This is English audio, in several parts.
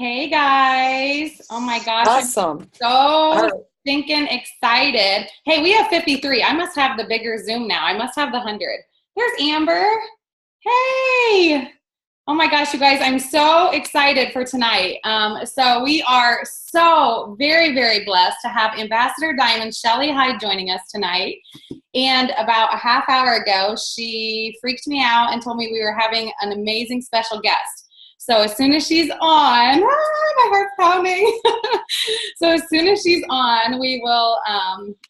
Hey guys. Oh my gosh. Awesome. I'm All so right. stinking excited. Hey, we have 53. I must have the bigger Zoom now. I must have the 100. There's Amber. Hey. Oh my gosh, you guys, I'm so excited for tonight. So we are so very, very blessed to have Ambassador Diamond Shelley Hyde joining us tonight. And about a half hour ago, she freaked me out and told me we were having an amazing special guest. So as soon as she's on, my heart's pounding. So as soon as she's on, we will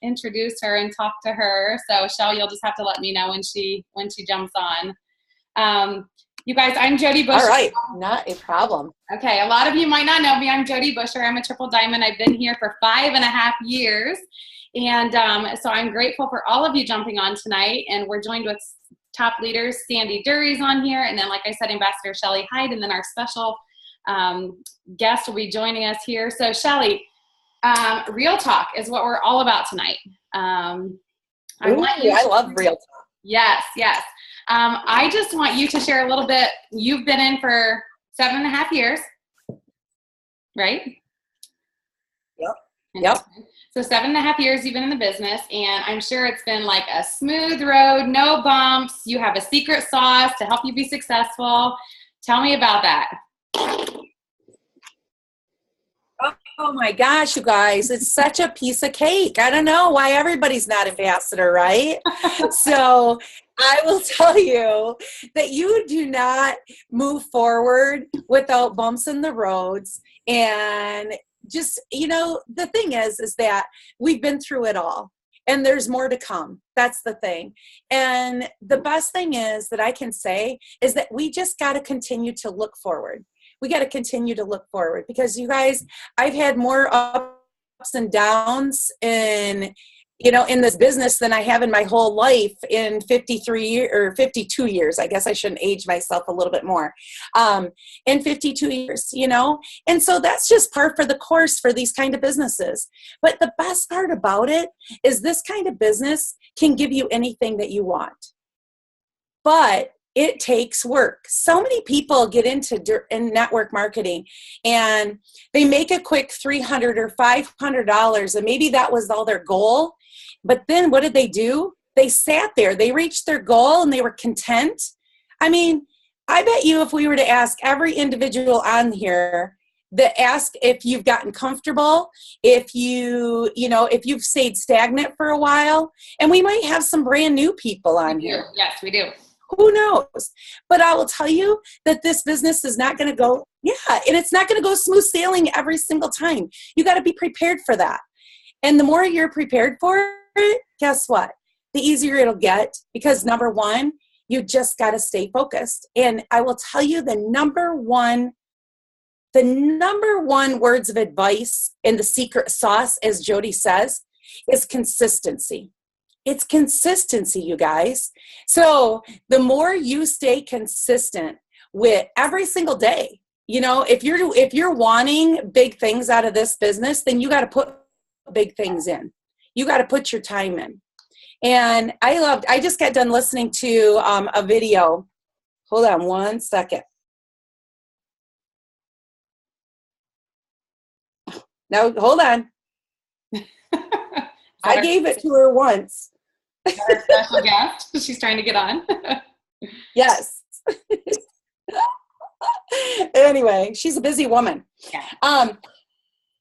introduce her and talk to her. So Shelley, you'll just have to let me know when she jumps on. You guys, I'm Jodi Buschur. All right. Not a problem. Okay, a lot of you might not know me. I'm Jodi Buschur. I'm a triple diamond. I've been here for 5.5 years. And so I'm grateful for all of you jumping on tonight. And we're joined with top leaders. Sandy Dury's on here. And then, like I said, Ambassador Shelley Hyde. And then our special guest will be joining us here. So Shelley, real talk is what we're all about tonight. I love real talk. Yes, yes. I just want you to share a little bit. You've been in for 7.5 years, right? Yep. So 7.5 years you've been in the business, and I'm sure it's been like a smooth road, no bumps. You have a secret sauce to help you be successful. Tell me about that. Oh my gosh, you guys, it's such a piece of cake. I don't know why everybody's not ambassador, right? So I will tell you that you do not move forward without bumps in the roads. And just, the thing is that we've been through it all and there's more to come. That's the thing. And the best thing is that I can say is that we just got to continue to look forward. We got to continue to look forward because you guys, I've had more ups and downs in this business than I have in my whole life in 52 years. I guess I shouldn't age myself a little bit more. In 52 years, and so that's just par for the course for these kind of businesses. But the best part about it is this kind of business can give you anything that you want. But it takes work. So many people get into network marketing and they make a quick $300 or $500 and maybe that was all their goal. But then what did they do? They sat there. They reached their goal and they were content. I mean, I bet you if we were to ask every individual on here that ask if you've gotten comfortable, if you've stayed stagnant for a while, and we might have some brand new people on here. Yes, we do. Who knows? But I will tell you that this business is not going to go, and it's not going to go smooth sailing every single time. You got to be prepared for that. And the more you're prepared for it, guess what? The easier it'll get because number one, you just got to stay focused. And I will tell you the number one words of advice in the secret sauce, as Jodi says, is consistency. It's consistency, you guys. So the more you stay consistent with every single day, if you're wanting big things out of this business, then you got to put big things in. You got to put your time in. And I just got done listening to a video. Hold on one second. Now, hold on. I gave it to her once. Our special guest. She's trying to get on. Yes. Anyway, she's a busy woman. Yeah.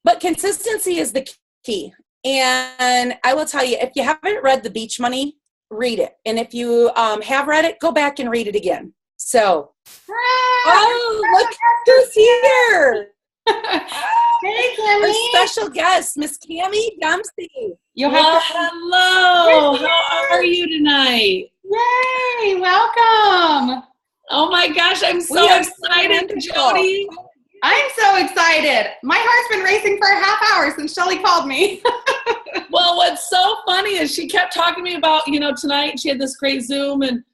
But consistency is the key. And I will tell you, if you haven't read The Beach Money, read it. And if you have read it, go back and read it again. So, look who's here. Hey, Cammy. Our special guest, Miss Cammy Dempsey. Hello. How are you tonight? Yay, welcome. Oh my gosh, I'm so excited, Jodi. I'm so excited. My heart's been racing for a half hour since Shelley called me. Well, what's so funny is she kept talking to me about, tonight she had this great Zoom and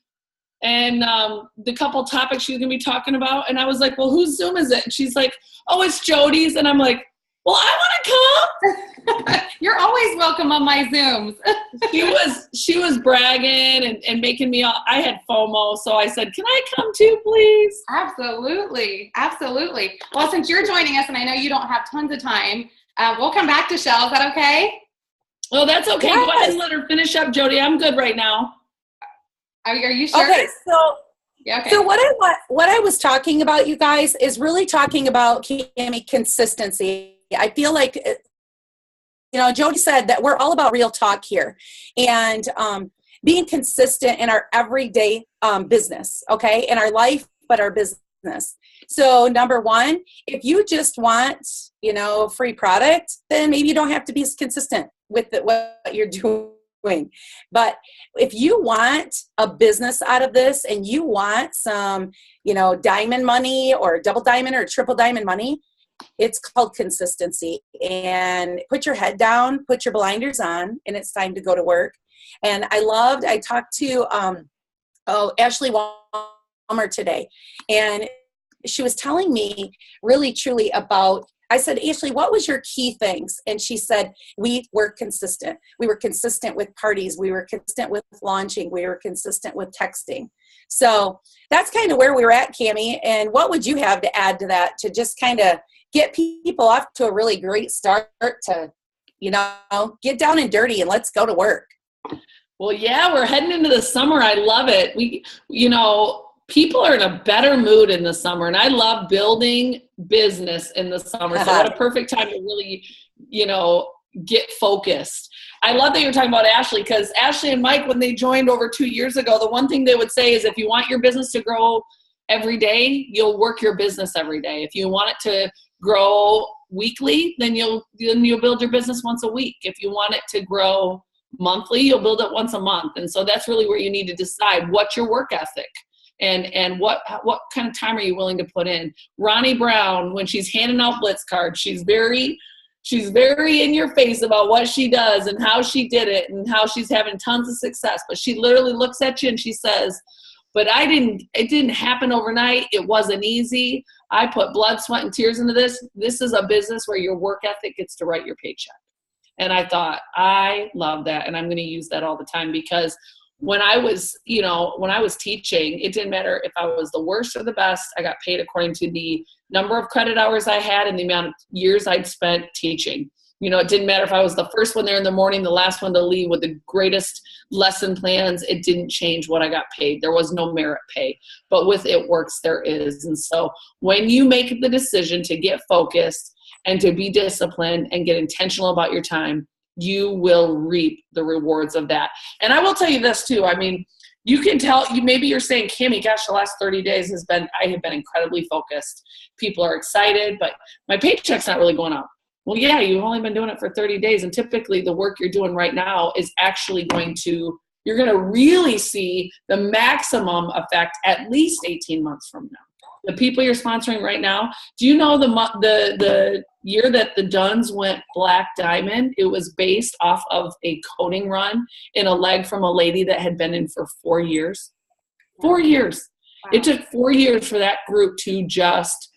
the couple topics she was going to be talking about. And I was like, well, whose Zoom is it? And she's like, oh, it's Jodi's. And I'm like, well, I want to come. You're always welcome on my Zooms. She was bragging and making me, I had FOMO. So I said, can I come too, please? Absolutely. Absolutely. Well, since you're joining us and I know you don't have tons of time, we'll come back to Shell. Is that okay? Oh, that's okay. Yes. Go ahead and let her finish up, Jodi. I'm good right now. Are you sure? Okay, so Yeah, okay. So what I was talking about, you guys, is really talking about, Cami, consistency. I feel like, Jodi said that we're all about real talk here, and being consistent in our everyday business, okay, in our life, but our business. So number one, if you just want, free product, then maybe you don't have to be consistent with what you're doing. But if you want a business out of this and you want some, diamond money or double diamond or triple diamond money, it's called consistency. And put your head down, put your blinders on, and it's time to go to work. And I talked to Ashley Walmer today, and she was telling me really truly about, I said, Ashley, what was your key things? And she said, we were consistent. We were consistent with parties. We were consistent with launching. We were consistent with texting. So that's kind of where we were at, Cami. And what would you have to add to that to just kind of get people off to a really great start to, get down and dirty and let's go to work? Well, yeah, we're heading into the summer. I love it. People are in a better mood in the summer, and I love building business in the summer. So what a perfect time to really, get focused. I love that you're talking about Ashley, because Ashley and Mike, when they joined over 2 years ago, the one thing they would say is if you want your business to grow every day, you'll work your business every day. If you want it to grow weekly, then you'll build your business once a week. If you want it to grow monthly, you'll build it once a month. And so that's really where you need to decide what's your work ethic. And what kind of time are you willing to put in? Ronnie Brown, when she's handing out Blitz cards, she's very in your face about what she does and how she did it and how she's having tons of success. But she literally looks at you and she says, but it didn't happen overnight. It wasn't easy. I put blood, sweat, and tears into this. This is a business where your work ethic gets to write your paycheck. And I thought, I love that. And I'm going to use that all the time, because when I was teaching, it didn't matter if I was the worst or the best. I got paid according to the number of credit hours I had and the amount of years I'd spent teaching. It didn't matter if I was the first one there in the morning, the last one to leave with the greatest lesson plans. It didn't change what I got paid. There was no merit pay. But with It Works, there is. And so when you make the decision to get focused and to be disciplined and get intentional about your time, you will reap the rewards of that. And I will tell you this too. I mean, you can tell, maybe you're saying, Cami, gosh, the last 30 days I have been incredibly focused. People are excited, but my paycheck's not really going up. Well, yeah, you've only been doing it for 30 days. And typically the work you're doing right now is actually you're going to really see the maximum effect at least 18 months from now. The people you're sponsoring right now, do you know the year that the Duns went Black Diamond, it was based off of a coating run in a leg from a lady that had been in for 4 years? 4 years. Wow. It took 4 years for that group to just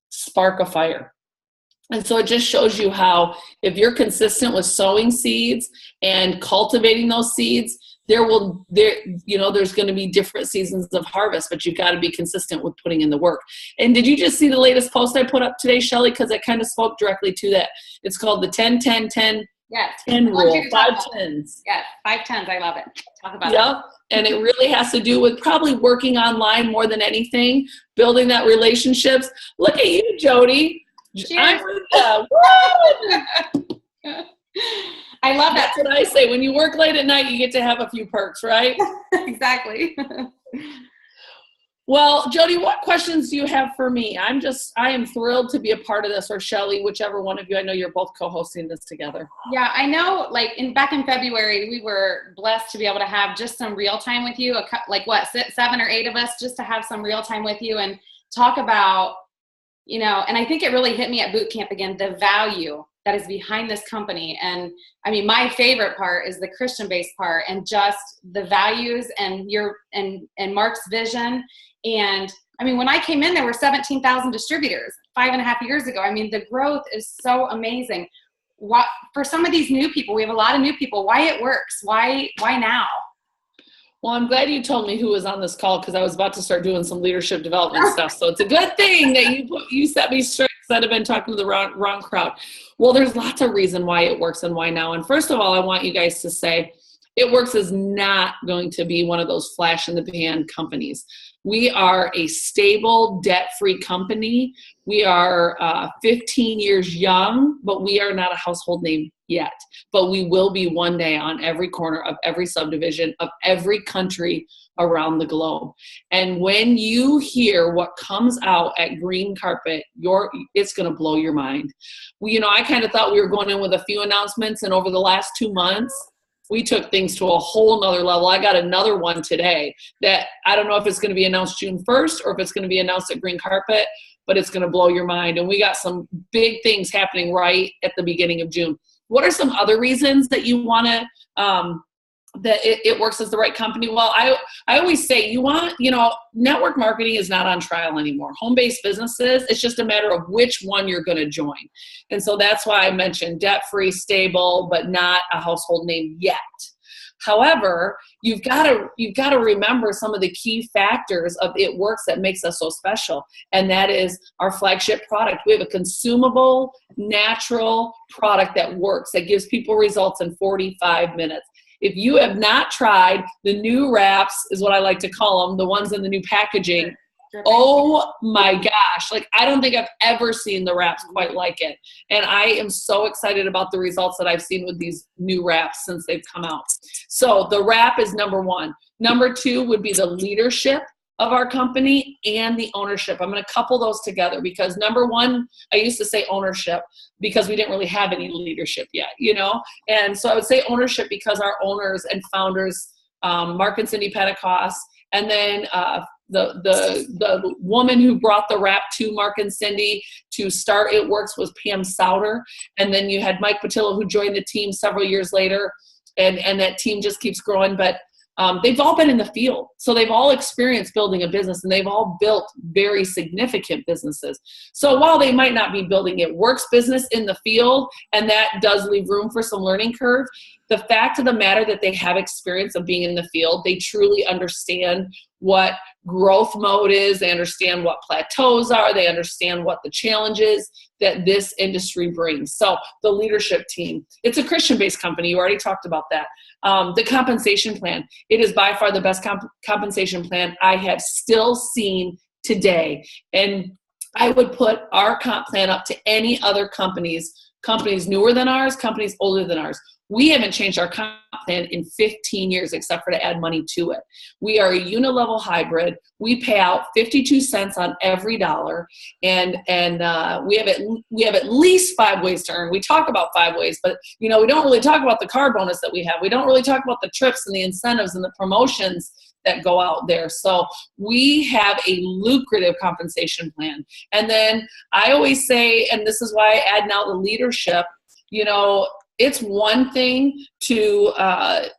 spark a fire. And so it just shows you how if you're consistent with sowing seeds and cultivating those seeds, there's going to be different seasons of harvest, but you've got to be consistent with putting in the work. And did you just see the latest post I put up today, Shelley? Because it kind of spoke directly to that. It's called the 10-10-10-10 rule. 5 10s. Yeah, 5 10s. I love it. Talk about Yep. And it really has to do with probably working online more than anything, building that relationships. Look at you, Jodi. Cheers. I'm with you. I love that. That's what I say. When you work late at night, you get to have a few perks, right? Exactly. Well, Jodi, what questions do you have for me? I am thrilled to be a part of this, or Shelley, whichever one of you. I know you're both co-hosting this together. Yeah, I know, back in February, we were blessed to be able to have just some real time with you, 7 or 8 of us, just to have some real time with you and talk about, and I think it really hit me at boot camp again, the value that is behind this company. And I mean, my favorite part is the Christian-based part, and just the values and and Mark's vision and I mean, when I came in, there were 17,000 distributors 5.5 years ago. I mean, the growth is so amazing. What, for some of these new people, we have a lot of new people, why it works? Why now? Well, I'm glad you told me who was on this call, because I was about to start doing some leadership development stuff. So it's a good thing that you set me straight, instead of been talking to the wrong crowd. Well, there's lots of reason why it works and why now. And first of all, I want you guys to say it works is not going to be one of those flash in the pan companies. We are a stable, debt-free company. We are 15 years young, but we are not a household name yet. But we will be one day on every corner of every subdivision of every country around the globe. And when you hear what comes out at Green Carpet, it's going to blow your mind. I kind of thought we were going in with a few announcements, and over the last 2 months, we took things to a whole nother level. I got another one today that I don't know if it's going to be announced June 1st or if it's going to be announced at Green Carpet, but it's going to blow your mind. And we got some big things happening right at the beginning of June. What are some other reasons that you want to, that it works as the right company? Well, I always say network marketing is not on trial anymore. Home-based businesses, it's just a matter of which one you're going to join. And so that's why I mentioned debt-free, stable, but not a household name yet. However, you've got to remember some of the key factors of it works that makes us so special. And that is our flagship product. We have a consumable, natural product that works, that gives people results in 45 minutes. If you have not tried the new wraps, is what I like to call them, the ones in the new packaging, oh my gosh, I don't think I've ever seen the wraps quite like it. And I am so excited about the results that I've seen with these new wraps since they've come out. So the wrap is number one. Number two would be the leadership of our company and the ownership. I'm going to couple those together, because number one, I used to say ownership because we didn't really have any leadership yet, And so I would say ownership because our owners and founders, Mark and Cindy Pentecost, and then the woman who brought the wrap to Mark and Cindy to start It Works was Pam Souter. And then you had Mike Patillo, who joined the team several years later, and that team just keeps growing. But they've all been in the field. So they've all experienced building a business, and they've all built very significant businesses. So while they might not be building It Works business in the field, and that does leave room for some learning curve, the fact of the matter that they have experience of being in the field, they truly understand what growth mode is. They understand what plateaus are. They understand what the challenges that this industry brings. So the leadership team, it's a Christian-based company. You already talked about that. The compensation plan, it is by far the best compensation plan I have still seen today. And I would put our comp plan up to any other companies newer than ours, companies older than ours. We haven't changed our comp plan in 15 years except for to add money to it. We are a unit-level hybrid. We pay out 52 cents on every dollar, and we have at least 5 ways to earn. We talk about 5 ways, but we don't really talk about the car bonus that we have. We don't really talk about the trips and the incentives and the promotions that go out there. So we have a lucrative compensation plan. And then I always say, and this is why I add now the leadership, it's one thing to, I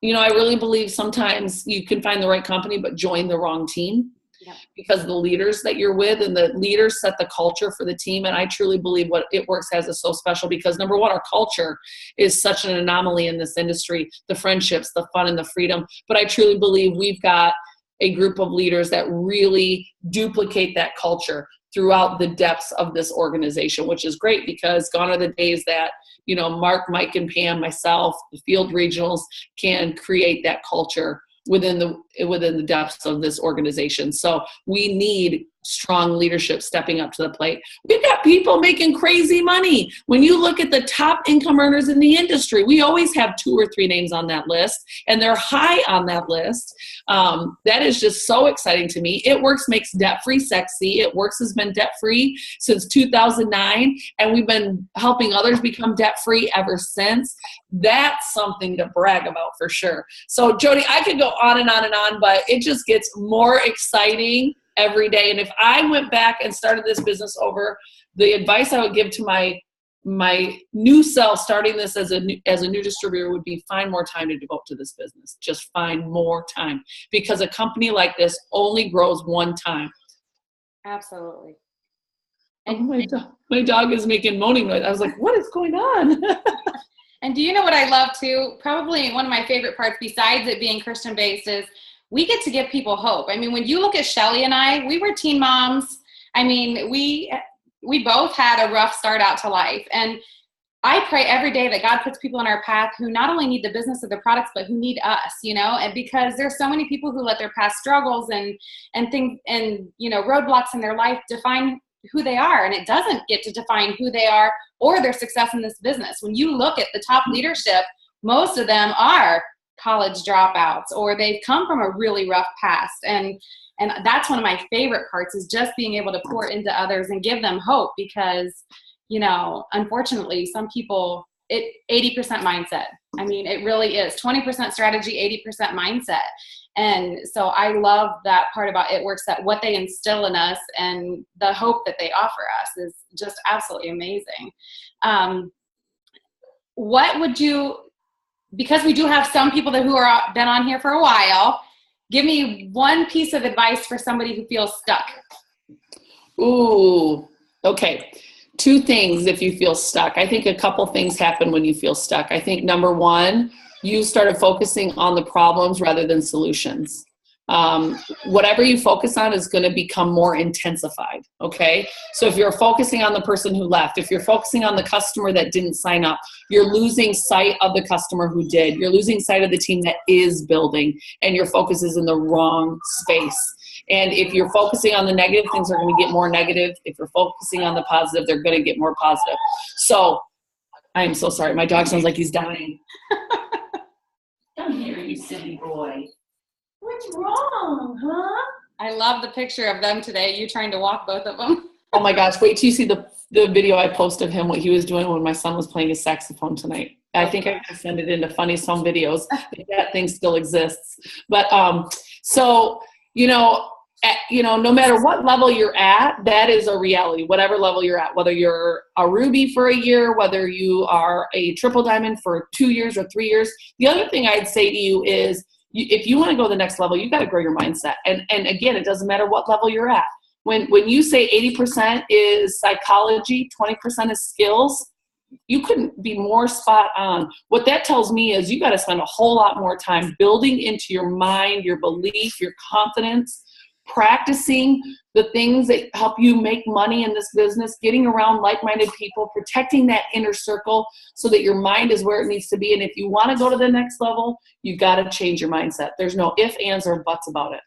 really believe sometimes you can find the right company, but join the wrong team. Yeah. Because the leaders that you're with and the leaders set the culture for the team. And I truly believe what It Works has is so special because number one, our culture is such an anomaly in this industry, the friendships, the fun, and the freedom. But I truly believe we've got a group of leaders that really duplicate that culture throughout the depths of this organization, which is great because gone are the days that, Mark, Mike, and Pam, myself, the field regionals can create that culture within the depths of this organization. So we need strong leadership stepping up to the plate. We've got people making crazy money. When you look at the top income earners in the industry, we always have 2 or 3 names on that list, and they're high on that list. That is just so exciting to me. It Works makes debt-free sexy. It Works has been debt-free since 2009, and we've been helping others become debt-free ever since. That's something to brag about for sure. So Jodi, I could go on and on and on, but it just gets more exciting every day. And if I went back and started this business over, the advice I would give to my my new self starting this as a new distributor would be find more time to devote to this business. Just find more time, because a company like this only grows one time. Absolutely. And my dog is making moaning noise. I was like, what is going on? And do you know what I love too? Probably one of my favorite parts, besides it being Christian based, is we get to give people hope. I mean, when you look at Shelley and I, we were teen moms. I mean, we both had a rough start out to life. And I pray every day that God puts people in our path who not only need the business of the products, but who need us, you know, and because there's so many people who let their past struggles and things and, you know, roadblocks in their life define who they are. And it doesn't get to define who they are or their success in this business. When you look at the top leadership, most of them are college dropouts, or they've come from a really rough past. And that's one of my favorite parts, is just being able to pour into others and give them hope, because, you know, unfortunately, some people, 80% mindset. I mean, it really is 20% strategy, 80% mindset. And so I love that part about It Works, that what they instill in us and the hope that they offer us is just absolutely amazing. What would you, because we do have some people who are been on here for a while, give me one piece of advice for somebody who feels stuck. Ooh, okay. 2 things if you feel stuck. I think a couple things happen when you feel stuck. I think number 1, you started focusing on the problems rather than solutions. Whatever you focus on is going to become more intensified. Okay. So if you're focusing on the person who left, if you're focusing on the customer that didn't sign up, you're losing sight of the customer who did. You're losing sight of the team that is building, and your focus is in the wrong space. And if you're focusing on the negative, things are going to get more negative. If you're focusing on the positive, they're going to get more positive. So I am so sorry. My dog sounds like he's dying. Come here, you silly boy. What's wrong, huh? I love the picture of them today, you trying to walk both of them. Oh my gosh, wait till you see the video I posted of him, what he was doing when my son was playing his saxophone tonight. I think I can send it into Funny Home Videos. That thing still exists. But so, no matter what level you're at, that is a reality, whatever level you're at, whether you're a Ruby for a year, whether you are a Triple Diamond for 2 years or 3 years. The other thing I'd say to you is, if you want to go to the next level, you've got to grow your mindset. And again, it doesn't matter what level you're at. When you say 80% is psychology, 20% is skills, you couldn't be more spot on. What that tells me is you got to spend a whole lot more time building into your mind, your belief, your confidence, practicing the things that help you make money in this business, getting around like-minded people, protecting that inner circle so that your mind is where it needs to be. And if you want to go to the next level, you got to change your mindset. There's no ifs, ands, or buts about it.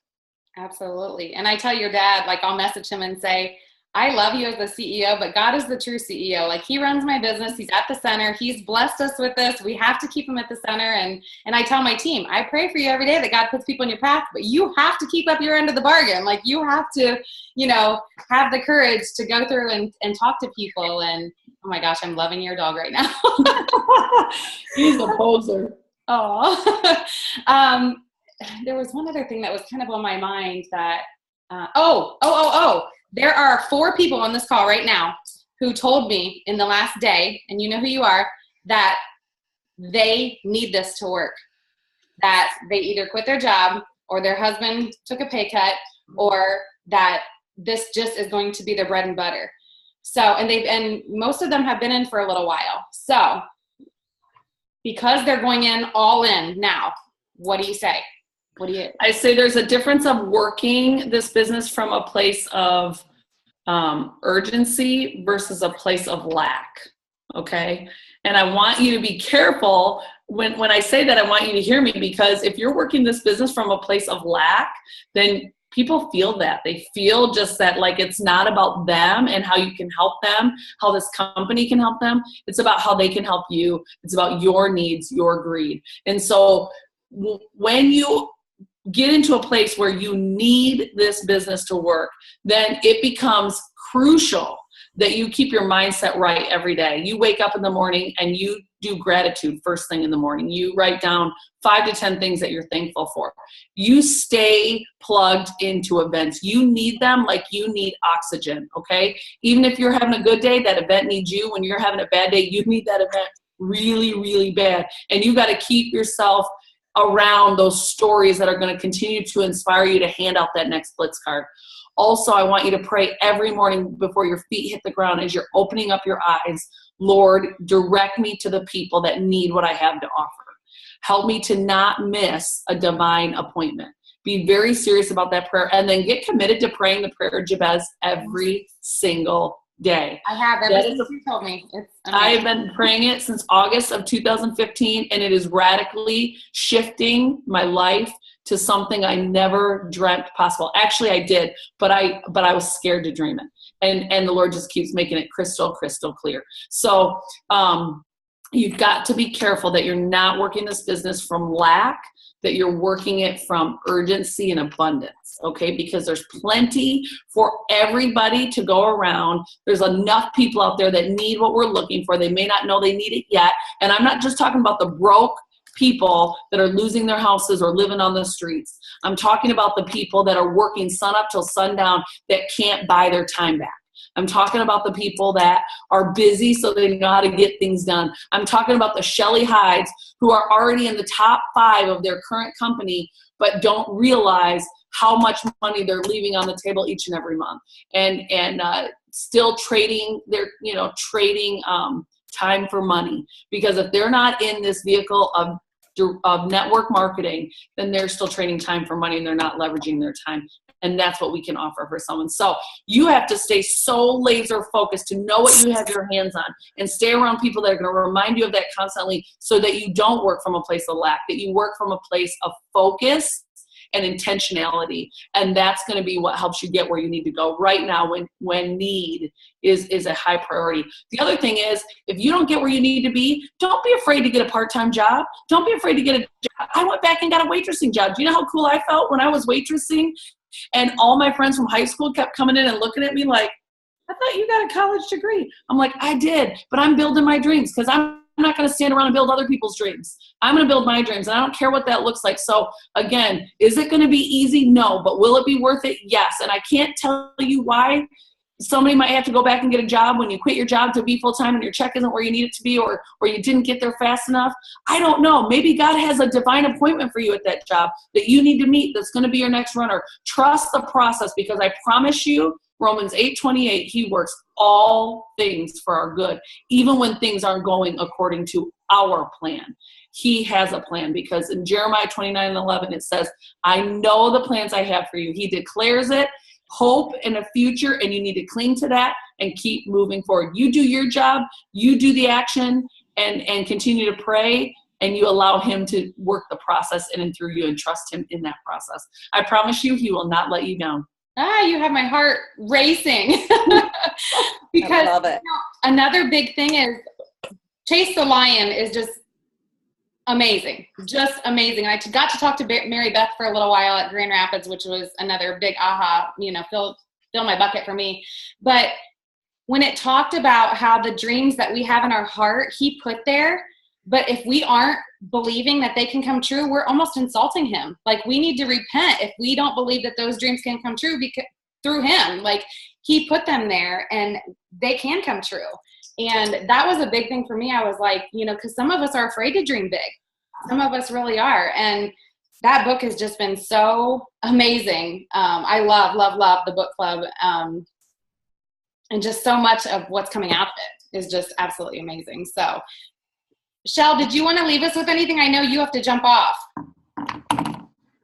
Absolutely. And I tell your dad, like, I'll message him and say, I love you as the CEO, but God is the true CEO. Like, he runs my business. He's at the center. He's blessed us with this. We have to keep him at the center. And I tell my team, I pray for you every day that God puts people in your path, but you have to keep up your end of the bargain. Like, you have to, have the courage to go through and talk to people. And oh my gosh, I'm loving your dog right now. He's a poser. Oh, there was one other thing that was kind of on my mind that, there are 4 people on this call right now who told me in the last day, and you know who you are, that they need this to work, that they either quit their job or their husband took a pay cut, or that this just is going to be their bread and butter. So, and most of them have been in for a little while. So because they're going in all in now, what do you say? I say there's a difference of working this business from a place of urgency versus a place of lack. Okay. And I want you to be careful when I say that. I want you to hear me, because if you're working this business from a place of lack, then people feel that. They feel just that, like, it's not about them and how you can help them, how this company can help them. It's about how they can help you. It's about your needs, your greed. And so when you get into a place where you need this business to work, then it becomes crucial that you keep your mindset right every day. You wake up in the morning and you do gratitude first thing in the morning. You write down 5 to 10 things that you're thankful for. You stay plugged into events. You need them like you need oxygen, okay? Even if you're having a good day, that event needs you. When you're having a bad day, you need that event really, really bad. And you got to keep yourself around those stories that are going to continue to inspire you to hand out that next Blitz card. Also, I want you to pray every morning before your feet hit the ground as you're opening up your eyes. Lord, direct me to the people that need what I have to offer. Help me to not miss a divine appointment. Be very serious about that prayer, and then get committed to praying the prayer of Jabez every single day. I have, ever since you told me. I've been praying it since August of 2015, and it is radically shifting my life to something I never dreamt possible. Actually, I did, but I was scared to dream it. And the Lord just keeps making it crystal clear. So you've got to be careful that you're not working this business from lack, that you're working it from urgency and abundance, okay? Because there's plenty for everybody to go around. There's enough people out there that need what we're looking for. They may not know they need it yet. And I'm not just talking about the broke people that are losing their houses or living on the streets. I'm talking about the people that are working sun up till sundown that can't buy their time back. I'm talking about the people that are busy so they know how to get things done. I'm talking about the Shelley Hydes who are already in the top 5 of their current company but don't realize how much money they're leaving on the table each and every month, and still trading their time for money. Because if they're not in this vehicle of network marketing, then they're still trading time for money and they're not leveraging their time. And that's what we can offer for someone. So you have to stay so laser focused to know what you have your hands on, and stay around people that are going to remind you of that constantly, so that you don't work from a place of lack, that you work from a place of focus and intentionality. And that's going to be what helps you get where you need to go right now when need is a high priority. The other thing is, if you don't get where you need to be, don't be afraid to get a part-time job. Don't be afraid to get a job. I went back and got a waitressing job. Do you know how cool I felt when I was waitressing? And all my friends from high school kept coming in and looking at me like, I thought you got a college degree. I'm like, I did, but I'm building my dreams, because I'm not going to stand around and build other people's dreams. I'm going to build my dreams, and I don't care what that looks like. So again, is it going to be easy? No. But will it be worth it? Yes. And I can't tell you why. Somebody might have to go back and get a job when you quit your job to be full-time and your check isn't where you need it to be, or you didn't get there fast enough. I don't know. Maybe God has a divine appointment for you at that job that you need to meet that's going to be your next runner. Trust the process, because I promise you, Romans 8:28, he works all things for our good, even when things aren't going according to our plan. He has a plan, because in Jeremiah 29:11, it says, I know the plans I have for you. He declares it. Hope in a future, and you need to cling to that and keep moving forward. You do your job, you do the action, and continue to pray, and you allow him to work the process in and through you, and trust him in that process. I promise you, he will not let you down. You have my heart racing. Because I love it. Another big thing is Chase the Lion is just amazing. Just amazing. And I got to talk to Mary Beth for a little while at Grand Rapids, which was another big aha, fill my bucket for me. But when it talked about how the dreams that we have in our heart, he put there, but if we aren't believing that they can come true, we're almost insulting him. Like, we need to repent if we don't believe that those dreams can come true through him. Like, he put them there and they can come true. And that was a big thing for me. I was like, because some of us are afraid to dream big. Some of us really are. And that book has just been so amazing. I love the book club. And just so much of what's coming out of it is just absolutely amazing. So, Shell, did you want to leave us with anything? I know you have to jump off.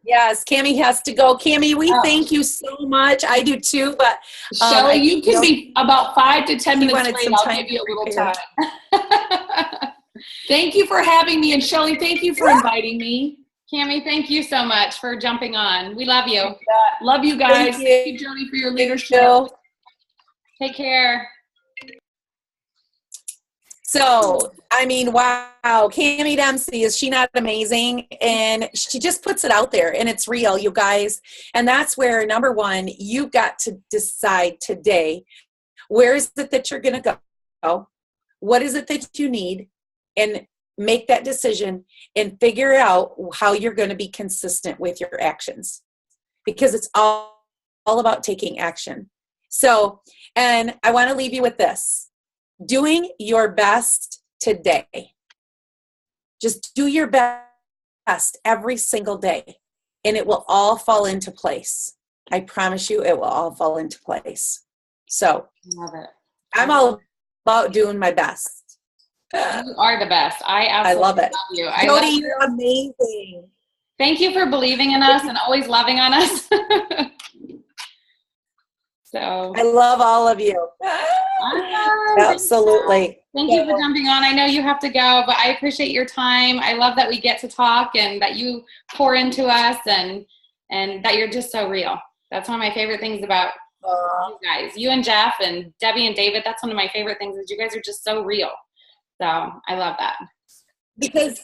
Yes, Cammie has to go. Cammie, we thank you so much. I do too, but Shelley, you can be about 5 to 10 minutes late. I'll give you a little time. Thank you for having me, and Shelley, thank you for inviting me. Cammie, thank you so much for jumping on. We love you. Love you guys. Thank you, Jodi, for your leadership. Take care. So, wow, Cammie Dempsey, is she not amazing? And she just puts it out there, and it's real, you guys. And that's where, number one, you've got to decide today Where is it that you're going to go? What is it that you need? And make that decision and figure out how you're going to be consistent with your actions, because it's all about taking action. So, and I want to leave you with this: doing your best today. Just do your best every single day, and it will all fall into place. I promise you, it will all fall into place. So, Love it. I'm all about doing my best. You are the best. I absolutely love it. love you. Jodi, you're amazing. Thank you for believing in us and always loving on us. So I love all of you. Absolutely. Thank you for jumping on. I know you have to go, but I appreciate your time. I love that we get to talk and that you pour into us and that you're just so real. That's one of my favorite things about you guys. You and Jeff and Debbie and David, that's one of my favorite things is you guys are just so real. So I love that. Because,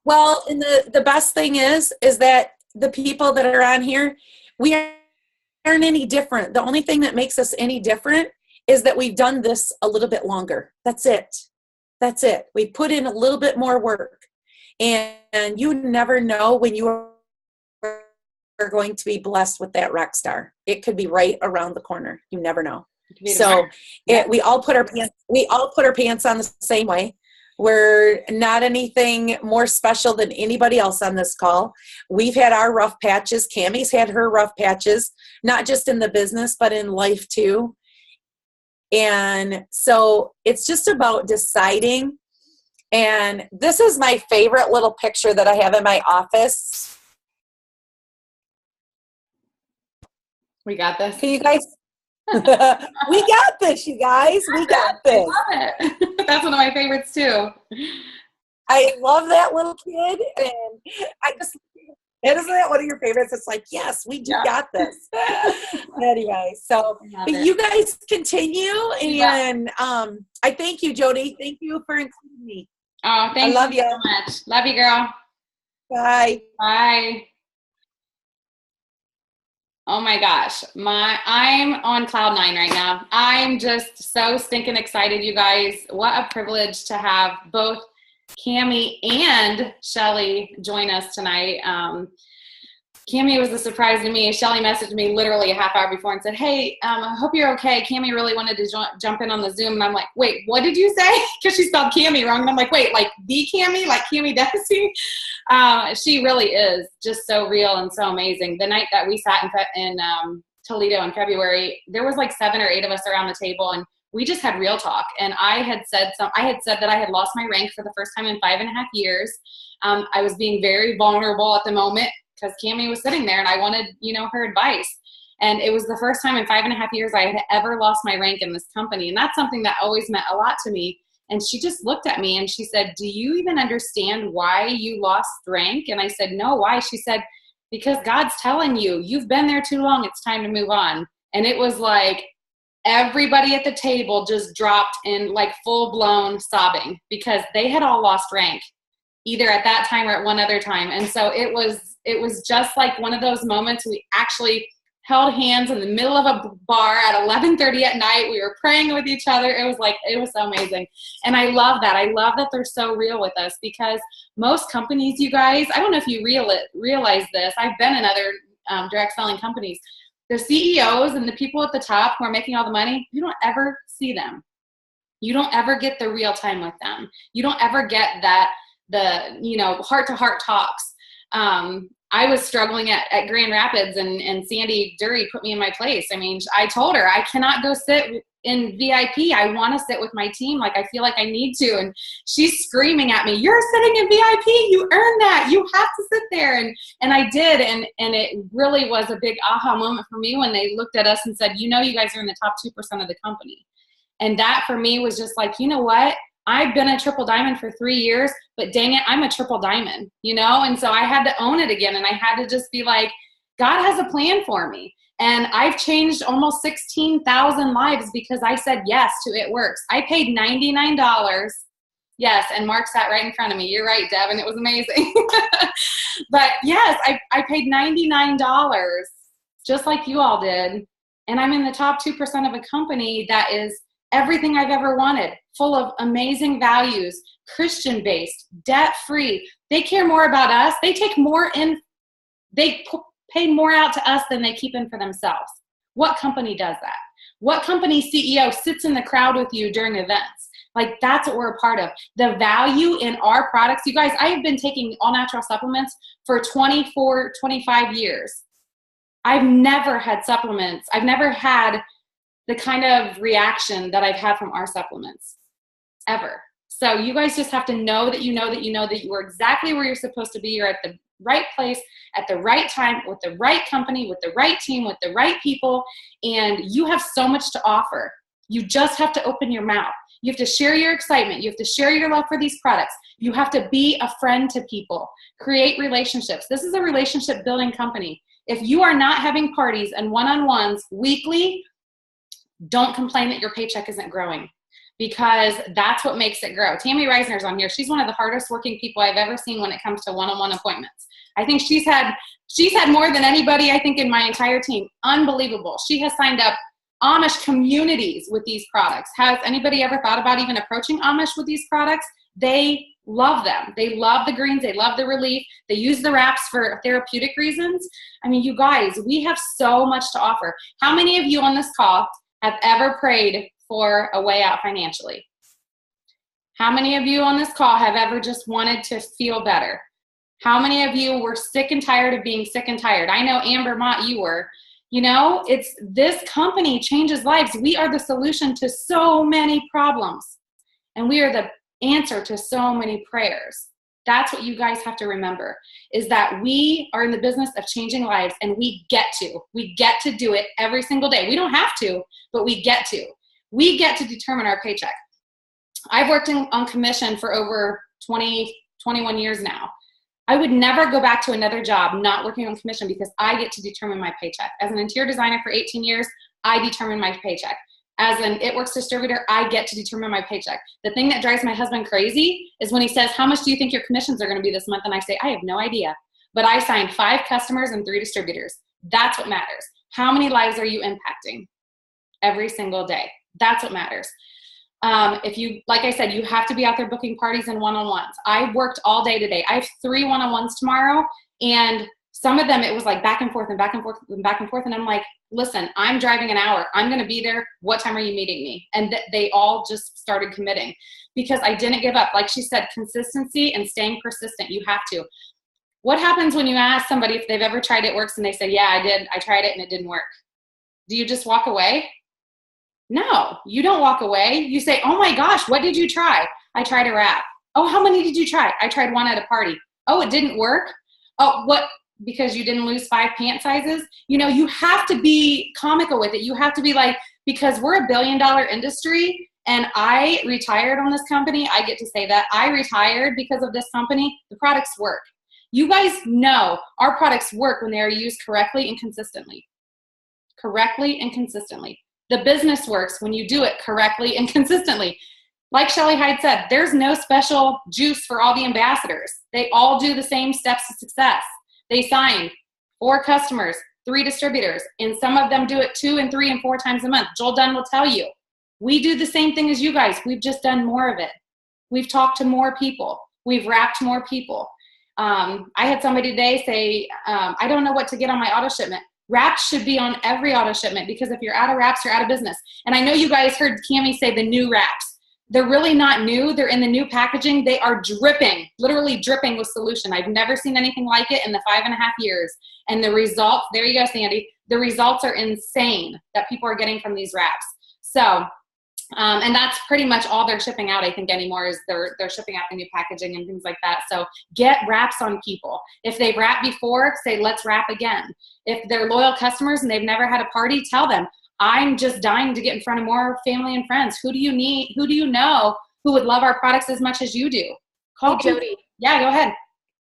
well, and the best thing is that the people that are on here, we aren't any different. The only thing that makes us any different is that we've done this a little bit longer. That's it. That's it. We put in a little bit more work. And you never know when you are going to be blessed with that rock star. It could be right around the corner. You never know. So we all put our pants on the same way. We're not anything more special than anybody else on this call. We've had our rough patches. Cammie's had her rough patches, not just in the business, but in life too. And so it's just about deciding. And this is my favorite little picture that I have in my office. We got this. Can you guys? We got this, you guys. We got this. I love it. That's one of my favorites too. I love that little kid, and I just, isn't that one of your favorites? It's like, yes, we do got this. Anyway, so but you guys continue, and I thank you, Jodi. Thank you for including me. Oh, thank you. I love you so much. Love you, girl. Bye. Bye. Oh my gosh, I'm on cloud 9 right now. I'm just so stinking excited, you guys. What a privilege to have both Cammie and Shelley join us tonight. Cammie was a surprise to me. Shelley messaged me literally a half hour before and said, hey, I hope you're okay. Cammie really wanted to jump in on the Zoom. And I'm like, wait, what did you say? Because she spelled Cammie wrong. And I'm like, wait, like the Cammie, like Cammie Dempsey? She really is just so real and so amazing. The night that we sat in Toledo in February, there was like 7 or 8 of us around the table, and we just had real talk. And I had said that I had lost my rank for the first time in 5.5 years. I was being very vulnerable at the moment because Cammie was sitting there and I wanted, her advice. And it was the first time in 5.5 years I had ever lost my rank in this company. And that's something that always meant a lot to me. And she just looked at me and she said, do you even understand why you lost rank? And I said, no, why? She said, because God's telling you, you've been there too long. It's time to move on. And it was like everybody at the table just dropped in like full blown sobbing because they had all lost rank either at that time or at one other time. And so it was just like one of those moments we actually held hands in the middle of a bar at 11:30 at night. We were praying with each other. It was so amazing. And I love that. I love that they're so real with us because most companies, you guys, I don't know if you realize this. I've been in other direct selling companies. The CEOs and the people at the top who are making all the money, you don't ever see them. You don't ever get the real time with them. You don't ever get the heart-to-heart talks. I was struggling at Grand Rapids and Sandy Dury put me in my place. I mean, I told her I cannot go sit in VIP. I want to sit with my team. Like, I feel like I need to. And she's screaming at me, you're sitting in VIP. You earned that. You have to sit there. And I did. And it really was a big aha moment for me when they looked at us and said, you guys are in the top 2% of the company. And that for me was just like, you know what? I've been a triple diamond for 3 years, but dang it, I'm a triple diamond, And so I had to own it again. And I had to just be like, God has a plan for me. And I've changed almost 16,000 lives because I said yes to It Works. I paid $99. Yes, and Mark sat right in front of me. You're right, Deb, and it was amazing. But yes, I paid $99, just like you all did, And I'm in the top 2% of a company that is everything I've ever wanted, full of amazing values, Christian-based, debt-free. They care more about us. They take more in, they pay more out to us than they keep in for themselves. What company does that? What company CEO sits in the crowd with you during events? Like, that's what we're a part of. The value in our products. You guys, I have been taking all natural supplements for 24, 25 years. I've never had supplements. I've never had the kind of reaction that I've had from our supplements, ever. So you guys just have to know that you are exactly where you're supposed to be. You're at the right place at the right time with the right company, with the right team, with the right people, and you have so much to offer. You just have to open your mouth. You have to share your excitement. You have to share your love for these products. You have to be a friend to people. Create relationships. This is a relationship building company. If you are not having parties and one-on-ones weekly, don't complain that your paycheck isn't growing, because that's what makes it grow. Tammy Reisner's on here. She's one of the hardest working people I've ever seen when it comes to one-on-one appointments. I think she's had more than anybody, I think, in my entire team. Unbelievable. She has signed up Amish communities with these products. Has anybody ever thought about even approaching Amish with these products? They love them. They love the greens. They love the relief. They use the wraps for therapeutic reasons. I mean, you guys, we have so much to offer. How many of you on this call have ever prayed for a way out financially? How many of you on this call have ever just wanted to feel better? How many of you were sick and tired of being sick and tired? I know, Amber Mott, you were. You know, it's this company changes lives. We are the solution to so many problems, and we are the answer to so many prayers. That's what you guys have to remember, is that we are in the business of changing lives, and we get to do it every single day. We don't have to, but we get to. We get to determine our paycheck. I've worked on commission for over 21 years now. I would never go back to another job not working on commission, because I get to determine my paycheck. As an interior designer for 18 years, I determine my paycheck. As an It Works distributor, I get to determine my paycheck. The thing that drives my husband crazy is when he says, how much do you think your commissions are going to be this month? And I say, I have no idea. But I signed 5 customers and 3 distributors. That's what matters. How many lives are you impacting every single day? That's what matters. If you, like I said, you have to be out there booking parties and one-on-ones. I worked all day today. I have 3 one-on-ones tomorrow, and some of them it was like back and forth and back and forth and back and forth. And I'm like, listen, I'm driving an hour. I'm going to be there. What time are you meeting me? And they all just started committing, because I didn't give up. Like she said, consistency and staying persistent. You have to. What happens when you ask somebody if they've ever tried It Works and they say, yeah, I did. I tried it and it didn't work. Do you just walk away? No, you don't walk away. You say, oh my gosh, what did you try? I tried a wrap. Oh, how many did you try? I tried 1 at a party. Oh, it didn't work? Oh, what? Because you didn't lose 5 pant sizes? You know, you have to be comical with it. You have to be like, because we're a $1 billion industry, and I retired on this company. I get to say that. I retired because of this company. The products work. You guys know our products work when they are used correctly and consistently. Correctly and consistently. The business works when you do it correctly and consistently. Like Shelley Hyde said, there's no special juice for all the ambassadors. They all do the same steps to success. They sign 4 customers, 3 distributors, and some of them do it 2 and 3 and 4 times a month. Joel Dunn will tell you. We do the same thing as you guys. We've just done more of it. We've talked to more people. We've wrapped more people. I had somebody today say, I don't know what to get on my auto shipment. Wraps should be on every auto shipment, because if you're out of wraps, you're out of business. And I know you guys heard Cammie say the new wraps. They're really not new. They're in the new packaging. They are dripping, literally dripping with solution. I've never seen anything like it in the 5.5 years. And the results, there you go, Sandy. The results are insane that people are getting from these wraps. So, and that's pretty much all they're shipping out, I think, anymore, is they're shipping out the new packaging and things like that. So get wraps on people. If they've wrapped before, say, let's wrap again. If they're loyal customers and they've never had a party, tell them, I'm just dying to get in front of more family and friends. Who do you need? Who do you know who would love our products as much as you do? Call Jodi. Yeah, go ahead.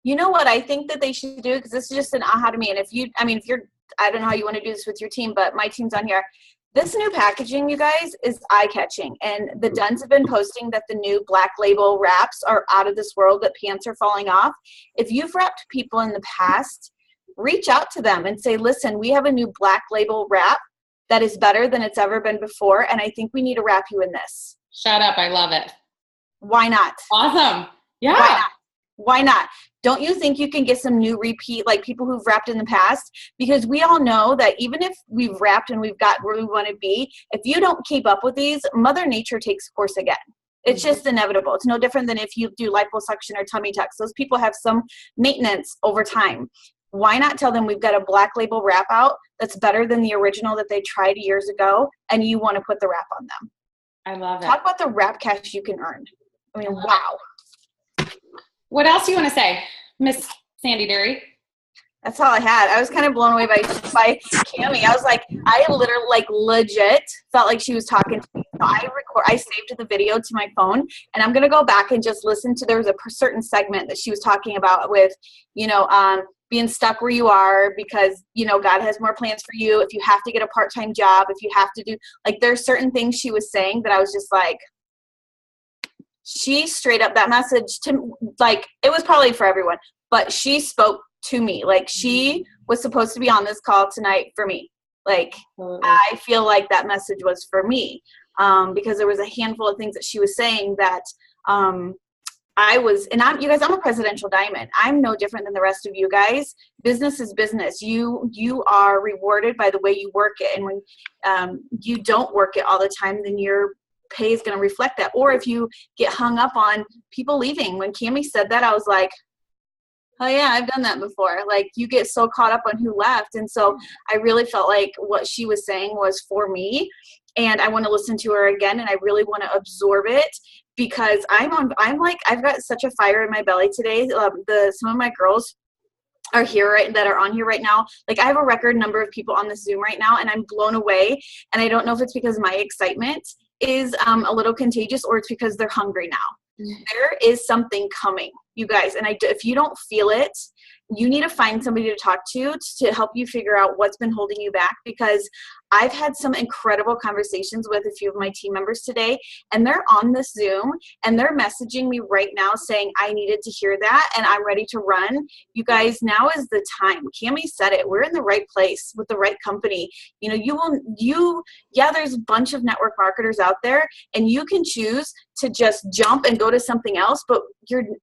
You know what I think that they should do? Because this is just an aha to me. And if you're, I don't know how you want to do this with your team, but my team's on here. This new packaging, you guys, is eye-catching. And the Dunns have been posting that the new Black Label wraps are out of this world, that pants are falling off. If you've wrapped people in the past, reach out to them and say, listen, we have a new Black Label wrap. that is better than it's ever been before. And I think we need to wrap you in this. Shut up. I love it. Why not? Awesome. Yeah. Why not? Why not? Don't you think you can get some new repeat, like people who've wrapped in the past? Because we all know that even if we've wrapped and we've got where we want to be, if you don't keep up with these, Mother Nature takes course again. It's just inevitable. It's no different than if you do liposuction or tummy tucks. Those people have some maintenance over time. Why not tell them we've got a black label wrap out that's better than the original that they tried years ago, and you want to put the wrap on them? I love it. Talk about the wrap cash you can earn. I mean, wow. What else do you want to say, Miss Sandy Derry? That's all I had. I was kind of blown away by Cammie. I was like, I literally, like, legit felt like she was talking to me. So I saved the video to my phone, and I'm going to go back and just listen to, there was a certain segment that she was talking about with, you know, being stuck where you are because, you know, God has more plans for you. If you have to get a part-time job, if you have to do, like, there's certain things she was saying that I was just like, she straight up, that message to, like, it was probably for everyone, but she spoke to me. Like, she was supposed to be on this call tonight for me. Like, I feel like that message was for me, because there was a handful of things that she was saying that you guys, I'm a presidential diamond. I'm no different than the rest of you guys. Business is business. You are rewarded by the way you work it. And when you don't work it all the time, then your pay is going to reflect that. Or if you get hung up on people leaving. When Cammie said that, I was like, oh yeah, I've done that before. Like, you get so caught up on who left. And so I really felt like what she was saying was for me, and I want to listen to her again, and I really want to absorb it, because I've got such a fire in my belly today. Some of my girls are here that are on here right now. Like, I have a record number of people on this Zoom right now, and I'm blown away. And I don't know if it's because my excitement is a little contagious, or it's because they're hungry now. There is something coming, you guys. And if you don't feel it, you need to find somebody to talk to help you figure out what's been holding you back, because I've had some incredible conversations with a few of my team members today, and they're on this Zoom and they're messaging me right now saying, I needed to hear that and I'm ready to run. You guys, now is the time. Cammie said it. We're in the right place with the right company. You know, there's a bunch of network marketers out there, and you can choose to just jump and go to something else, but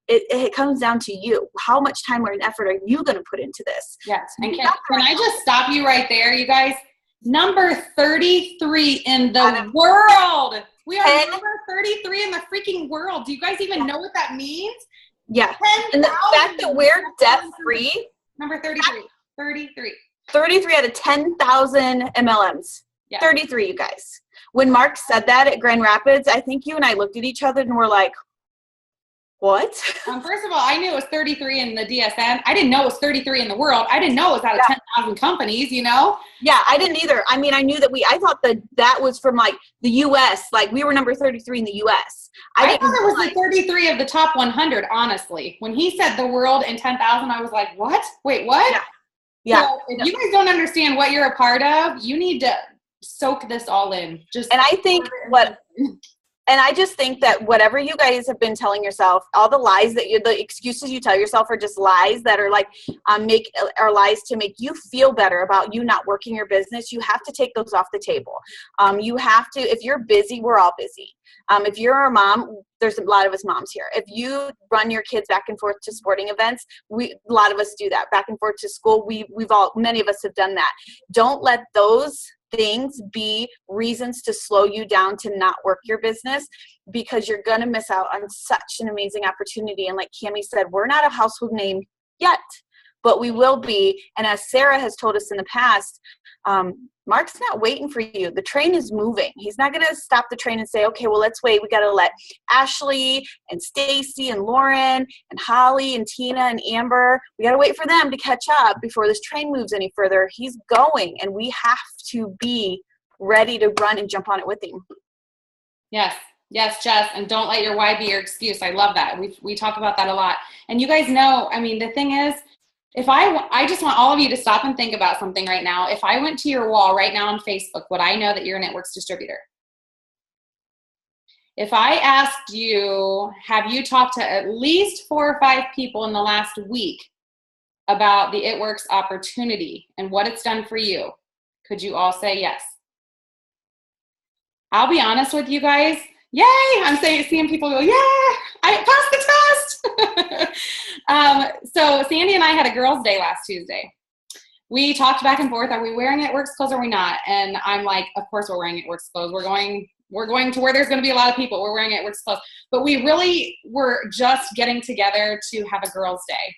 it comes down to you. How much time or effort are you going to put into this? Yes. And can I just stop you right there, you guys? Number 33 in the world. We are number 33 in the freaking world. Do you guys even know what that means? Yeah. And the fact that we're debt-free. Number 33. 33 out of 10,000 MLMs. Yeah. 33, you guys. When Mark said that at Grand Rapids, I think you and I looked at each other and were like, what? First of all, I knew it was 33 in the DSM. I didn't know it was 33 in the world. I didn't know it was out of 10,000 companies, you know? Yeah, I didn't either. I mean, I knew that I thought that was from like the U.S. Like, we were number 33 in the U.S. I thought it was like 33 of the top 100, honestly. When he said the world and 10,000, I was like, what? Wait, what? Yeah. So if you guys don't understand what you're a part of, you need to soak this all in. And I just think that whatever you guys have been telling yourself, all the lies the excuses you tell yourself are just lies that are like, are lies to make you feel better about you not working your business. You have to take those off the table. You have to, if you're busy, we're all busy. If you're a mom, there's a lot of us moms here. If you run your kids back and forth to sporting events, a lot of us do that. Back and forth to school, many of us have done that. Don't let those things be reasons to slow you down to not work your business, because you're going to miss out on such an amazing opportunity. And like Cammie said, we're not a household name yet, but we will be. And as Sarah has told us in the past, Mark's not waiting for you. The train is moving. He's not going to stop the train and say, okay, well, let's wait. We got to let Ashley and Stacy and Lauren and Holly and Tina and Amber, we got to wait for them to catch up before this train moves any further. He's going, and we have to be ready to run and jump on it with him. Yes, Jess, and don't let your why be your excuse. I love that. We talk about that a lot. And you guys know, I mean, the thing is, I just want all of you to stop and think about something right now. If I went to your wall right now on Facebook, would I know that you're a Networks distributor? If I asked you, have you talked to at least 4 or 5 people in the last week about the It Works opportunity and what it's done for you, could you all say yes? I'll be honest with you guys. Yay! I'm seeing people go, yeah, I passed the test. So Sandy and I had a girls' day last Tuesday. We talked back and forth. Are we wearing It Works clothes or are we not? And I'm like, of course we're wearing It Works clothes. We're going to where there's going to be a lot of people. We're wearing It Works clothes. But we really were just getting together to have a girls' day.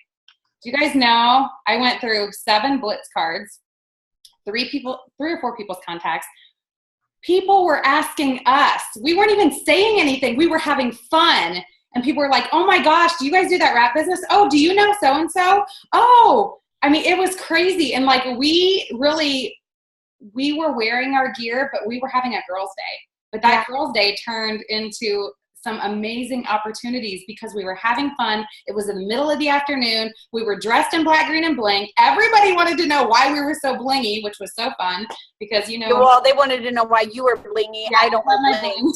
Do you guys know I went through 7 Blitz cards, 3 or 4 people's contacts. People were asking us. We weren't even saying anything. We were having fun. And people were like, oh my gosh, do you guys do that wrap business? Oh, do you know so-and-so? Oh, I mean, it was crazy. And like, we were wearing our gear, but we were having a girls' day. But that girls' day turned into some amazing opportunities because we were having fun. It was in the middle of the afternoon. We were dressed in black, green, and bling. Everybody wanted to know why we were so blingy, which was so fun because, you know. Well, they wanted to know why you were blingy. Yeah, I don't want bling.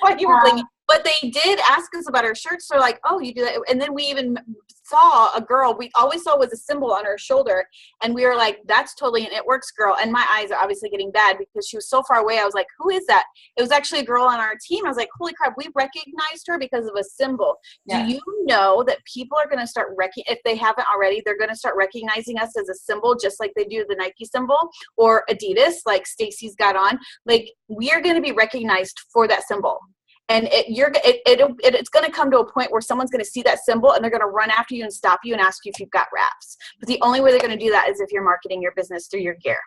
Why you were blingy. But they did ask us about our shirts. They're like, oh, you do that. And then we even saw a girl we always saw was a symbol on her shoulder. And we were like, that's totally an It Works girl. And my eyes are obviously getting bad because she was so far away. I was like, who is that? It was actually a girl on our team. I was like, holy crap, we recognized her because of a symbol. Yeah. Do you know that people are going to start if they haven't already, they're going to start recognizing us as a symbol, just like they do the Nike symbol or Adidas, like Stacy's got on. Like, we are going to be recognized for that symbol. And it's going to come to a point where someone's going to see that symbol and they're going to run after you and stop you and ask you if you've got wraps. But the only way they're going to do that is if you're marketing your business through your gear.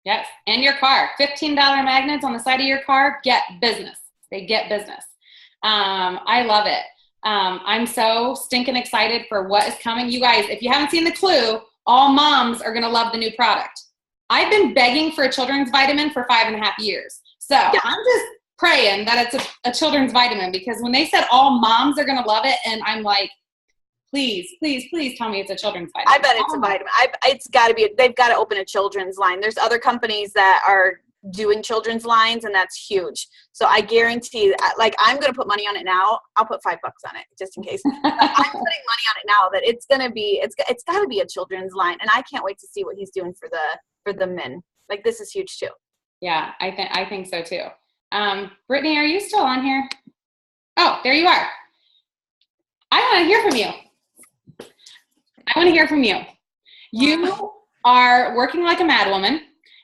Yes, and your car. $15 magnets on the side of your car, get business. They get business. I love it. I'm so stinking excited for what is coming. You guys, if you haven't seen the clue, all moms are going to love the new product. I've been begging for a children's vitamin for 5.5 years. So yeah. I'm just praying that it's a children's vitamin because when they said all moms are going to love it, and I'm like, please, please, please tell me it's a children's vitamin. I bet it's a vitamin. It's got to be. They've got to open a children's line. There's other companies that are doing children's lines, and that's huge. So I guarantee, like, I'm going to put money on it now. I'll put $5 on it just in case. I'm putting money on it now that it's going to be. It's got to be a children's line, and I can't wait to see what he's doing for the men. Like, this is huge too. Yeah, I think so too. Brittany, are you still on here? Oh, there you are. I want to hear from you. You are working like a mad woman.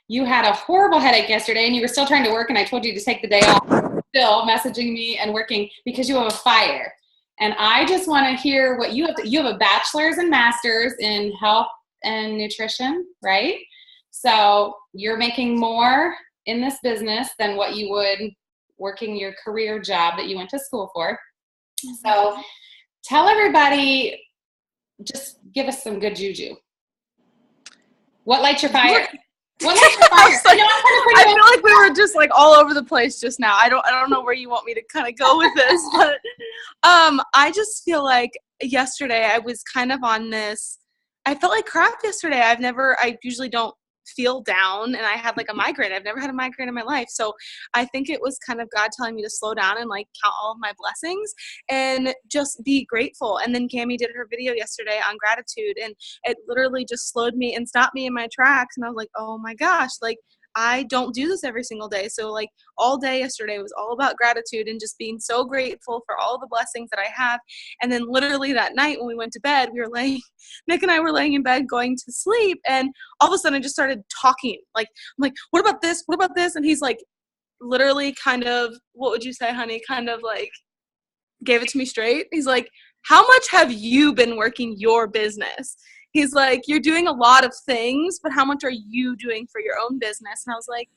You had a horrible headache yesterday and you were still trying to work, and I told you to take the day off. Still messaging me and working because you have a fire. And I just want to hear what you have. You have a bachelor's and master's in health and nutrition, right? So you're making more in this business than what you would working your career job that you went to school for. So tell everybody, just give us some good juju. What lights your fire? What lights your fire? I feel like we were just like all over the place just now. I don't know where you want me to kind of go with this, but I just feel like yesterday I was kind of on this. I felt like crap yesterday. I usually don't feel down, and I had like a migraine. I've never had a migraine in my life. So I think it was kind of God telling me to slow down and like count all of my blessings and just be grateful. And then Cammie did her video yesterday on gratitude, and it literally just slowed me and stopped me in my tracks. And I was like, oh my gosh, like I don't do this every single day. So like all day yesterday was all about gratitude and just being so grateful for all the blessings that I have. And then literally that night when we went to bed, Nick and I were laying in bed going to sleep, and all of a sudden I just started talking. Like, I'm like, what about this? What about this? And he's like, literally kind of, what would you say, honey? Kind of like gave it to me straight. He's like, how much have you been working your business? He's like, you're doing a lot of things, but how much are you doing for your own business? And I was like,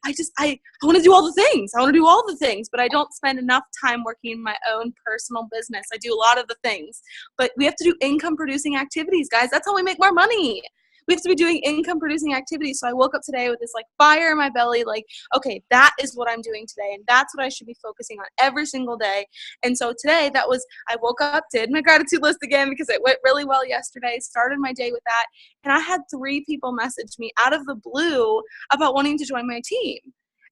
I want to do all the things. I want to do all the things, but I don't spend enough time working in my own personal business. I do a lot of the things, but we have to do income producing activities, guys. That's how we make more money. We have to be doing income producing activities. So I woke up today with this like fire in my belly, like, okay, that is what I'm doing today. And that's what I should be focusing on every single day. And so today I woke up, did my gratitude list again because it went really well yesterday, started my day with that. And I had 3 people message me out of the blue about wanting to join my team.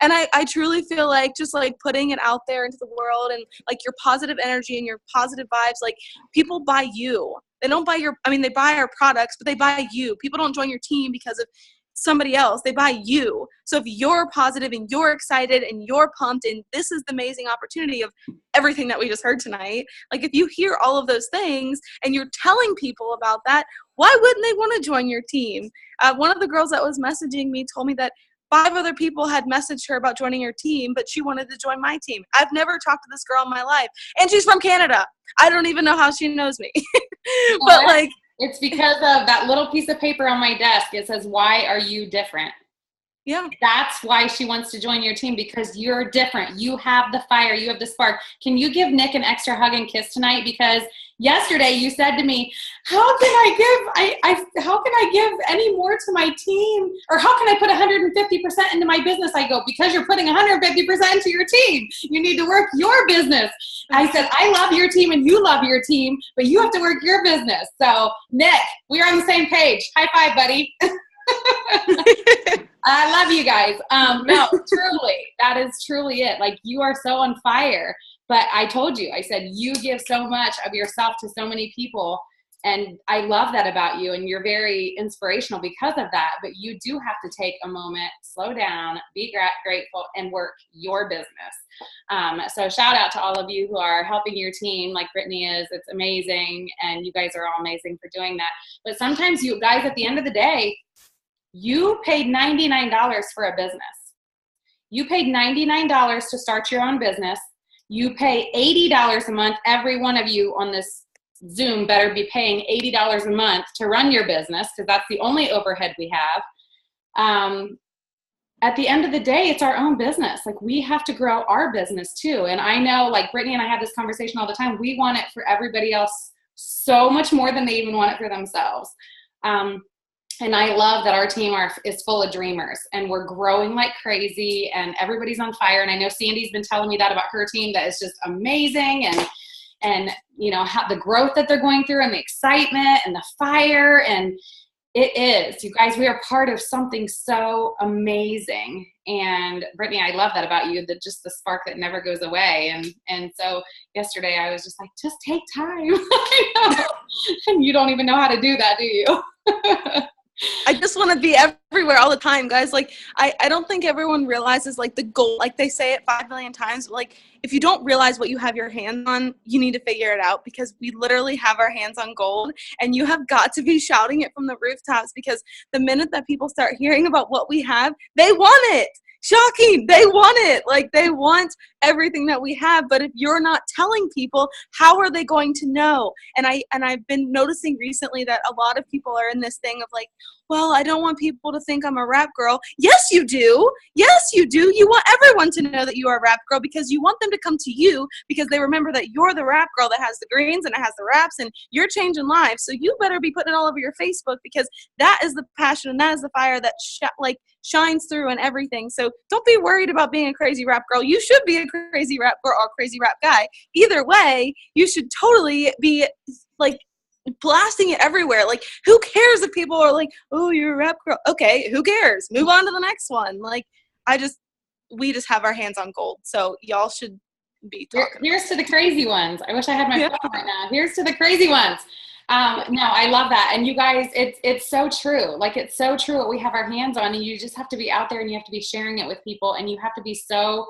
And I truly feel like just like putting it out there into the world and like your positive energy and your positive vibes, like people buy you. They don't buy they buy our products, but they buy you. People don't join your team because of somebody else. They buy you. So if you're positive and you're excited and you're pumped and this is the amazing opportunity of everything that we just heard tonight, like if you hear all of those things and you're telling people about that, why wouldn't they want to join your team? One of the girls that was messaging me told me that 5 other people had messaged her about joining your team, but she wanted to join my team. I've never talked to this girl in my life. And she's from Canada. I don't even know how she knows me. But like, it's because of that little piece of paper on my desk. It says, why are you different? Yeah. That's why she wants to join your team, because you're different. You have the fire. You have the spark. Can you give Nick an extra hug and kiss tonight? Because yesterday you said to me, how can I give any more to my team? Or how can I put 150% into my business? I go, because you're putting 150% into your team. You need to work your business. I said, I love your team and you love your team, but you have to work your business. So Nick, we are on the same page. High five, buddy. I love you guys. No, truly, that is truly it. Like, you are so on fire. But I told you, I said, you give so much of yourself to so many people. And I love that about you. And you're very inspirational because of that. But you do have to take a moment, slow down, be grateful, and work your business. So shout out to all of you who are helping your team like Brittany is. It's amazing. And you guys are all amazing for doing that. But sometimes you guys, at the end of the day, you paid $99 for a business. You paid $99 to start your own business. You pay $80 a month. Every one of you on this Zoom better be paying $80 a month to run your business, because that's the only overhead we have. At the end of the day, it's our own business. Like, we have to grow our business too. And I know, like, Brittany and I have this conversation all the time. We want it for everybody else so much more than they even want it for themselves. And I love that our team is full of dreamers, and we're growing like crazy, and everybody's on fire. And I know Sandy's been telling me that about her team, that is just amazing. And you know, how the growth that they're going through, and the excitement and the fire. And it is, you guys, we are part of something so amazing. And Brittany, I love that about you, that just the spark that never goes away. And so yesterday I was just like, just take time. I know. And you don't even know how to do that, do you? I just want to be everywhere all the time, guys. Like, I don't think everyone realizes, like, the goal, like they say it 5 million times. Like, if you don't realize what you have your hands on, you need to figure it out, because we literally have our hands on gold, and you have got to be shouting it from the rooftops, because the minute that people start hearing about what we have, they want it. Shocking. They want it. Like, they want everything that we have. But if you're not telling people, how are they going to know? And I've been noticing recently that a lot of people are in this thing of like, well, I don't want people to think I'm a rap girl. Yes, you do. Yes, you do. You want everyone to know that you are a rap girl, because you want them to come to you, because they remember that you're the rap girl that has the greens and it has the raps, and you're changing lives. So you better be putting it all over your Facebook, because that is the passion and that is the fire that shines through and everything. So don't be worried about being a crazy rap girl. You should be a crazy rap girl or a crazy rap guy. Either way, you should totally be like blasting it everywhere. Like, who cares if people are like, oh, you're a rap girl? Okay, who cares? Move on to the next one. Like, we just have our hands on gold. So y'all should be talking. Here's to the crazy ones. I wish I had my phone right now. Here's to the crazy ones. No, I love that. And you guys, it's so true. Like, it's so true what we have our hands on, and you just have to be out there, and you have to be sharing it with people, and you have to be so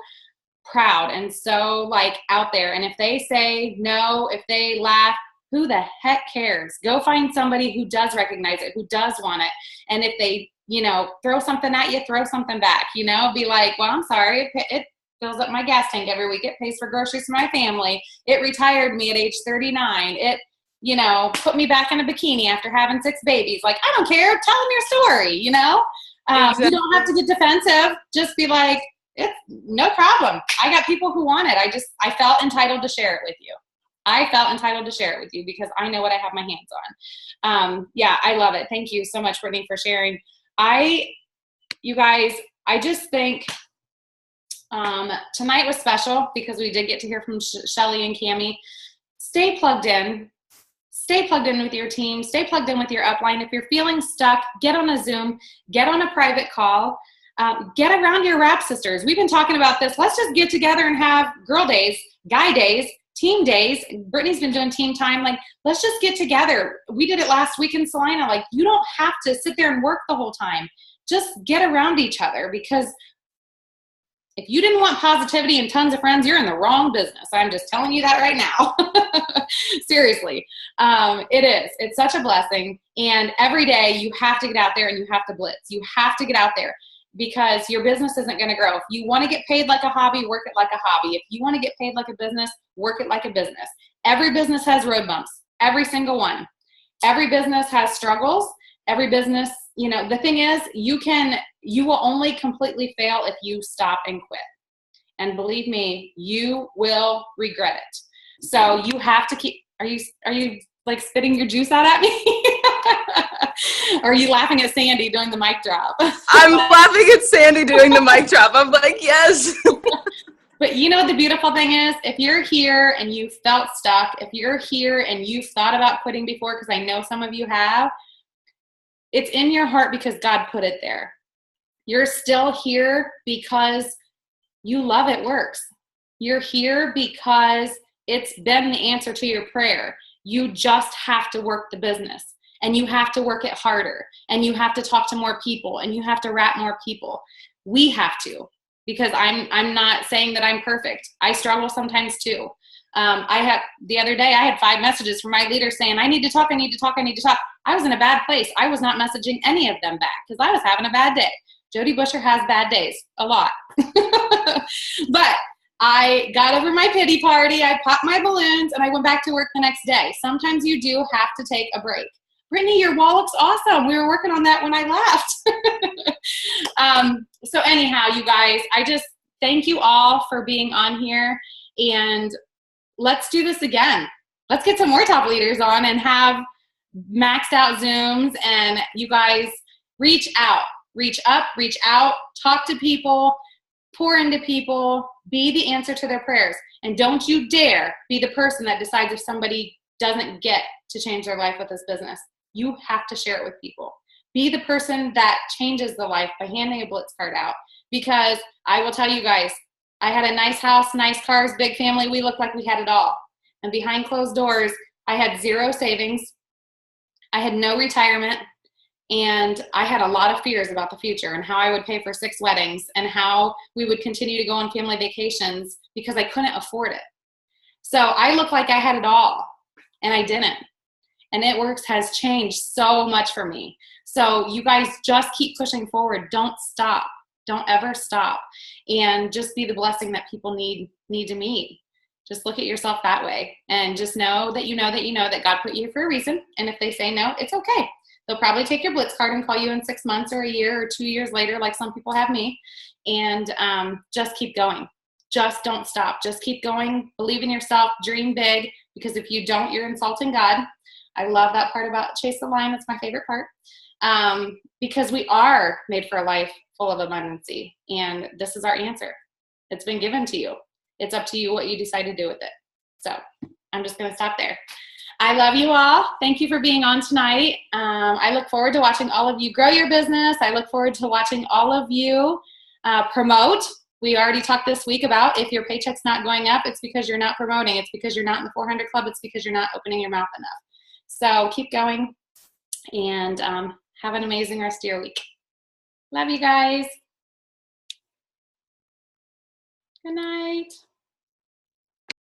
proud and so like out there. And if they say no, if they laugh, who the heck cares? Go find somebody who does recognize it, who does want it. And if they, you know, throw something at you, throw something back, you know, be like, well, I'm sorry. It fills up my gas tank every week. It pays for groceries for my family. It retired me at age 39. It, you know, put me back in a bikini after having 6 babies. Like, I don't care. Tell them your story, you know? Exactly. You don't have to get defensive. Just be like, it's no problem. I got people who want it. I felt entitled to share it with you. I felt entitled to share it with you because I know what I have my hands on. Yeah, I love it. Thank you so much, Brittany, for sharing. You guys, I just think tonight was special because we did get to hear from Shelley and Cammie. Stay plugged in. Stay plugged in with your team. Stay plugged in with your upline. If you're feeling stuck, get on a Zoom. Get on a private call. Get around your rap sisters. We've been talking about this. Let's just get together and have girl days, guy days, team days. Brittany's been doing team time. Like, let's just get together. We did it last week in Salina. Like, you don't have to sit there and work the whole time. just get around each other, because if you didn't want positivity and tons of friends, you're in the wrong business. I'm just telling you that right now. Seriously. It is. It's such a blessing. And every day you have to get out there and you have to blitz. You have to get out there, because your business isn't going to grow. If you want to get paid like a hobby, work it like a hobby. If you want to get paid like a business, work it like a business. Every business has road bumps. Every single one. Every business has struggles. Every business, the thing is, you will only completely fail if you stop and quit. And believe me, you will regret it. So you have to keep, are you like spitting your juice out at me? Or are you laughing at Sandy doing the mic drop? I'm laughing at Sandy doing the mic drop. I'm like, yes. But the beautiful thing is, if you're here and you felt stuck, if you're here and you've thought about quitting before, because I know some of you have, it's in your heart because God put it there. You're still here because you love it works. You're here because it's been the answer to your prayer. You just have to work the business, and you have to work it harder, and you have to talk to more people, and you have to wrap more people. We have to, because I'm not saying that I'm perfect. I struggle sometimes too. The other day I had 5 messages from my leader saying, I need to talk. I was in a bad place. I was not messaging any of them back because I was having a bad day. Jodi Buschur has bad days, a lot. But I got over my pity party. I popped my balloons and I went back to work the next day. Sometimes you do have to take a break. Brittany, your wall looks awesome. We were working on that when I left. So anyhow, you guys, I just thank you all for being on here, and let's do this again. Let's get some more top leaders on and have maxed out Zooms, and you guys reach out, reach up, reach out, talk to people, pour into people, be the answer to their prayers. And don't you dare be the person that decides if somebody doesn't get to change their life with this business. You have to share it with people. Be the person that changes the life by handing a Blitz card out. Because I will tell you guys, I had a nice house, nice cars, big family. We looked like we had it all. And behind closed doors, I had 0 savings. I had no retirement. And I had a lot of fears about the future and how I would pay for 6 weddings and how we would continue to go on family vacations because I couldn't afford it. So I looked like I had it all, and I didn't. And It Works has changed so much for me. So you guys just keep pushing forward. Don't stop. Don't ever stop. And just be the blessing that people need to meet. Just look at yourself that way, and just know that you know that God put you here for a reason. And if they say no, it's okay. They'll probably take your Blitz card and call you in 6 months or a year or 2 years later, like some people have me. And just keep going. Just don't stop. Just keep going. Believe in yourself. Dream big, because if you don't, you're insulting God. I love that part about Chase the Line. That's my favorite part. Because we are made for a life full of abundancy. And this is our answer. It's been given to you. It's up to you what you decide to do with it. So I'm just going to stop there. I love you all. Thank you for being on tonight. I look forward to watching all of you grow your business. I look forward to watching all of you promote. We already talked this week about if your paycheck's not going up, it's because you're not promoting. It's because you're not in the 400 Club. It's because you're not opening your mouth enough. So keep going, and have an amazing rest of your week. Love you guys. Good night.